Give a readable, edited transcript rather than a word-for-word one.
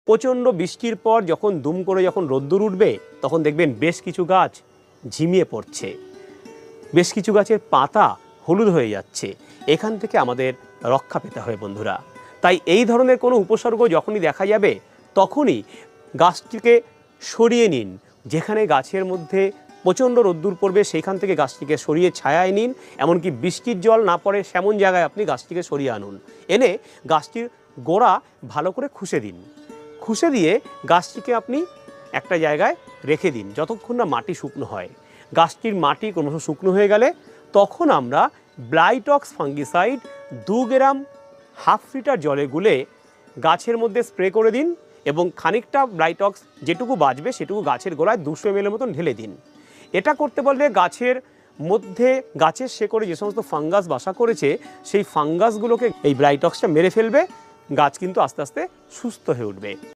প্রচণ্ড বৃষ্টির পর যখন দুম করে যখন রোদ্দুর উঠবে তখন দেখবেন বেশ কিছু গাছ ঝিমিয়ে পড়ছে, বেশ কিছু গাছের পাতা হলুদ হয়ে যাচ্ছে। এখান থেকে আমাদের রক্ষা পেতে হবে বন্ধুরা। তাই এই ধরনের কোনো উপসর্গ যখনই দেখা যাবে তখনই গাছটিকে সরিয়ে নিন। যেখানে গাছের মধ্যে প্রচণ্ড রোদ্দুর পড়বে সেইখান থেকে গাছটিকে সরিয়ে ছায়ায় নিন। এমনকি বৃষ্টির জল না পড়ে সেমন জায়গায় আপনি গাছটিকে সরিয়ে আনুন। এনে গাছটির গোড়া ভালো করে খুশে দিন। খুশে দিয়ে গাছটিকে আপনি একটা জায়গায় রেখে দিন যতক্ষণ না মাটি শুকনো হয়। গাছটির মাটি ক্রমশ শুকনো হয়ে গেলে তখন আমরা ব্লাইটক্স ফাঙ্গিসাইড 2 গ্রাম হাফ লিটার জলে গুলে গাছের মধ্যে স্প্রে করে দিন এবং খানিকটা ব্লাইটক্স যেটুকু বাঁচবে সেটুকু গাছের গোড়ায় 200 ml মতন ঢেলে দিন। এটা করতে বললে গাছের মধ্যে গাছের শেকড়ে যে সমস্ত ফাঙ্গাস বাসা করেছে সেই ফাঙ্গাসগুলোকে এই ব্লাইটক্সটা মেরে ফেলবে। গাছ কিন্তু আস্তে আস্তে সুস্থ হয়ে উঠবে।